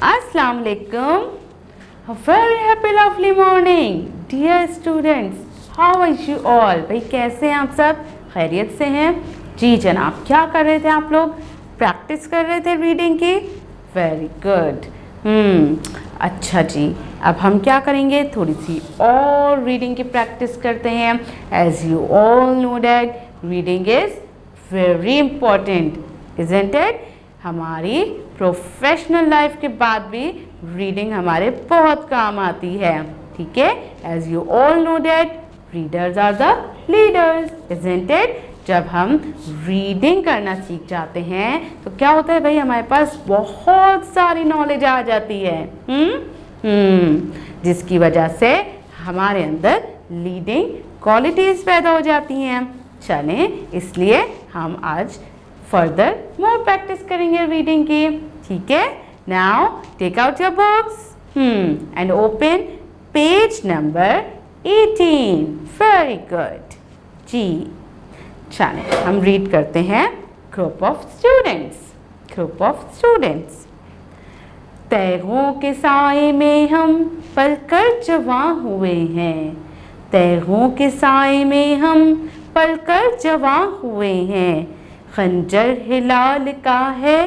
Assalamu alaikum. A very happy lovely morning dear students. How are you all? भाई कैसे हैं आप सब? खैरियत से हैं? जी जनाब, क्या कर रहे थे आप लोग? प्रैक्टिस कर रहे थे रीडिंग की? Very good. अच्छा जी, अब हम क्या करेंगे, थोड़ी सी और रीडिंग की प्रैक्टिस करते हैं. As you all know that reading is very important, isn't it? हमारी प्रोफेशनल लाइफ के बाद भी रीडिंग हमारे बहुत काम आती है. ठीक है, as you all know that readers are the leaders, isn't it? जब हम रीडिंग करना सीख जाते हैं तो क्या होता है भाई, हमारे पास बहुत सारी नॉलेज आ जाती है. जिसकी वजह से हमारे अंदर लीडिंग क्वालिटीज़ पैदा हो जाती हैं. चलें, इसलिए हम आज फर्दर मोर प्रैक्टिस करेंगे रीडिंग की. ठीक है, now take out your books and open page number 18. Very good जी. चलें, हम रीड करते हैं. Group of students, group of students. तैगों के साए में हम पलकर जवां हुए हैं. तैगों के साए में हम पलकर जवां हुए हैं. खंजर हिलाल का है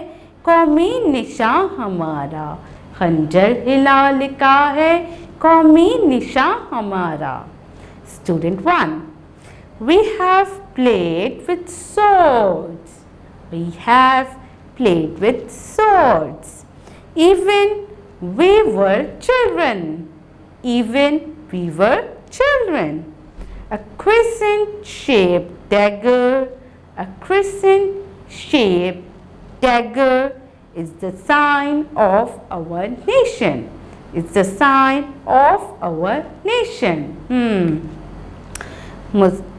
कौमी निशान हमारा. खंजर हिलाल का है कौमी निशान हमारा. Student 1. We have played with swords. We have played with swords. Even we were children. Even we were children. A crescent shaped dagger. A crescent shaped dagger is the sign of our nation. It's the sign of our nation.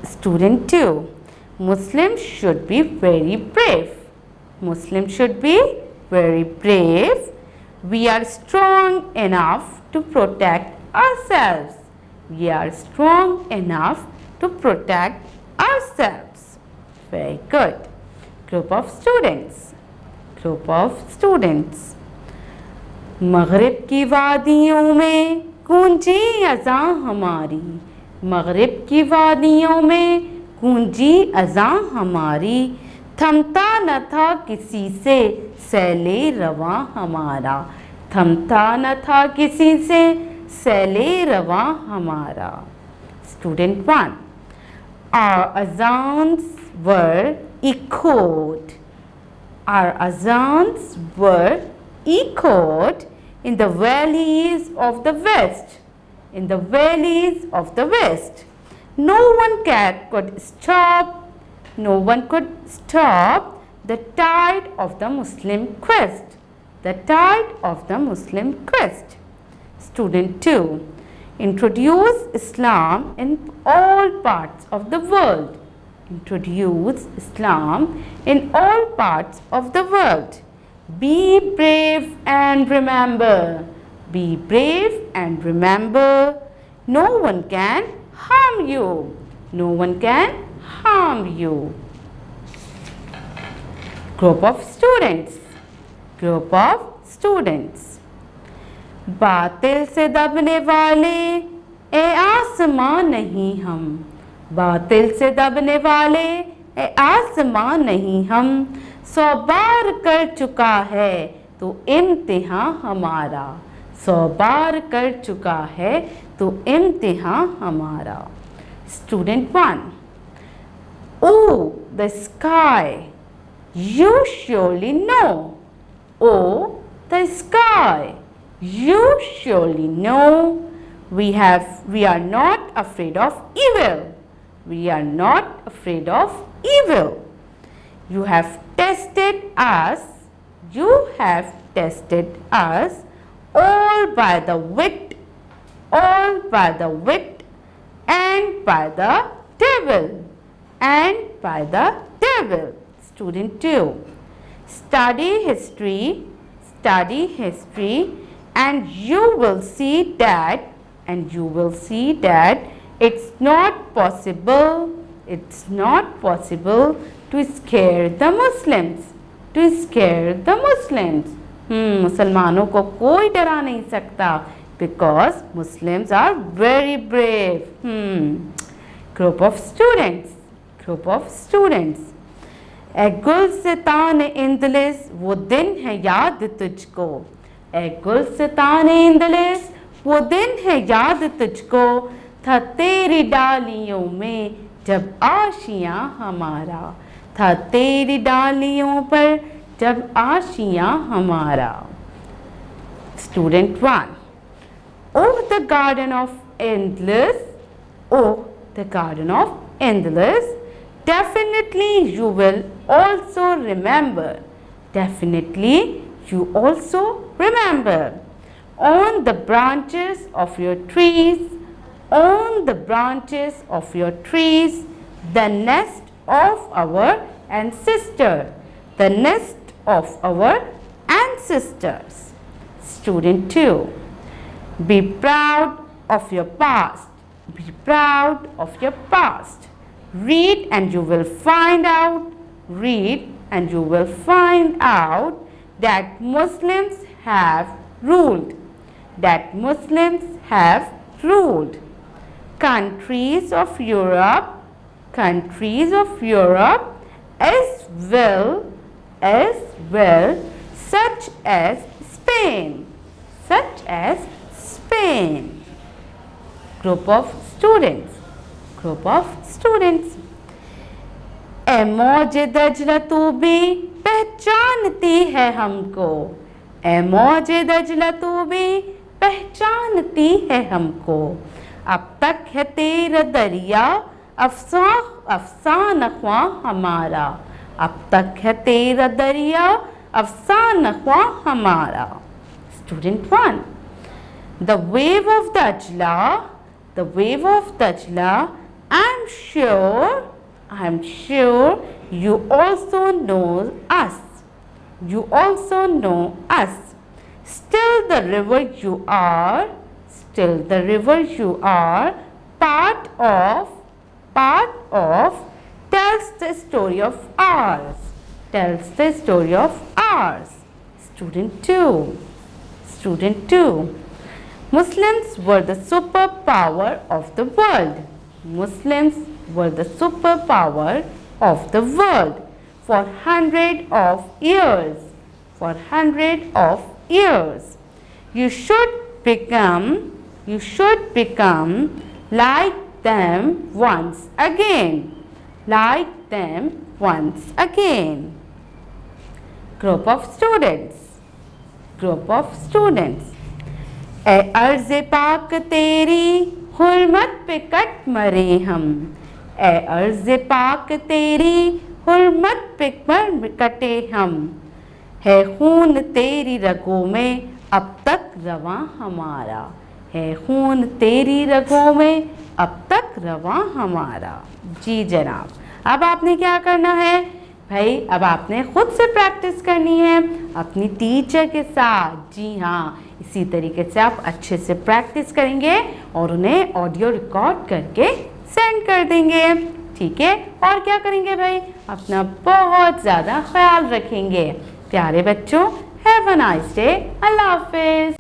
Student 2. Muslims should be very brave. Muslims should be very brave. We are strong enough to protect ourselves. We are strong enough to protect ourselves. Very good. Group of students. Group of students. मगरिब की वादियों में गूंजी अज़ां हमारी. मगरिब की वादियों में गूंजी अज़ां हमारी. थमता न था किसी से सैले रवां हमारा. थमता न था किसी से सैले रवां हमारा. Student 1. Our azans were echoed. Our azans were echoed in the valleys of the west. In the valleys of the west. No one could stop. No one could stop the tide of the Muslim quest. The tide of the Muslim quest. Student 2. Introduce Islam in all parts of the world. Introduce Islam in all parts of the world. Be brave and remember. Be brave and remember. No one can harm you. No one can harm you. Group of students. Group of students. बातिल से दबने वाले ए आसमां नहीं हम. बातिल से दबने वाले ए आसमां नहीं हम. 100 बार कर चुका है तो इम्तिहां हमारा. 100 बार कर चुका है तो इम्तिहां हमारा. Student 1. Oh, the sky. You surely know. Oh, the sky. You surely know. We are not afraid of evil. We are not afraid of evil. You have tested us. You have tested us all by the wit. All by the wit and by the devil. And by the devil. Student 2. Study history. Study history. And you will see that, it's not possible to scare the Muslims, मुसलमानों को कोई डरा नहीं सकता, because Muslims are very brave. Group of students, ए गुलसितान इंदलिस, वो दिन है याद तुझको, ए गुलसितान इंदलिस, वो दिन है याद तुझको, था तेरी डालियों में जब आशियाँ हमारा, था तेरी डालियों पर जब आशियाँ हमारा। Student 1, oh the garden of endless, oh the garden of endless, definitely you will also remember, definitely you also remember, on the branches of your trees, on the branches of your trees, the nest of our ancestor, the nest of our ancestors. Student 2, be proud of your past, be proud of your past. Read and you will find out, read and you will find out that Muslims have ruled, that Muslims have ruled. Countries of Europe as well, such as Spain, Group of students, ए मौजे दजला तू भी पहचानती है हमको, ए मौजे दजला तू भी पहचानती है हमको, अब तक है तेरा दरिया अफसाना ख्वा हमारा, अब तक है तेरा दरिया अफसाना ख्वा हमारा। Student 1, the wave of Dajla, I'm sure you also know us, still the river you are, part of, tells the story of ours, Student 2, Muslims were the superpower of the world, for hundreds of years, You should become like them once again, Group of students, ए अर्ज़े पाक तेरी हुर्मत पे cut मरे हम, ए अर्ज़े पाक तेरी हुर्मत पे कटे हम, है खून तेरी रगों में अब तक रवां हमारा, है खून तेरी रगों में अब तक रवां हमारा। जी जनाब, अब आपने क्या करना है भाई, अब आपने खुद से प्रैक्टिस करनी है अपनी टीचर के साथ। जी हाँ, इसी तरीके से आप अच्छे से प्रैक्टिस करेंगे और उन्हें ऑडियो रिकॉर्ड करके सेंड कर देंगे। ठीक है, और क्या करेंगे भाई, अपना बहुत ज़्यादा ख्याल रखेंगे। प्यारे बच्चों, हैव अ नाइस डे, अल्लाह हाफिज़।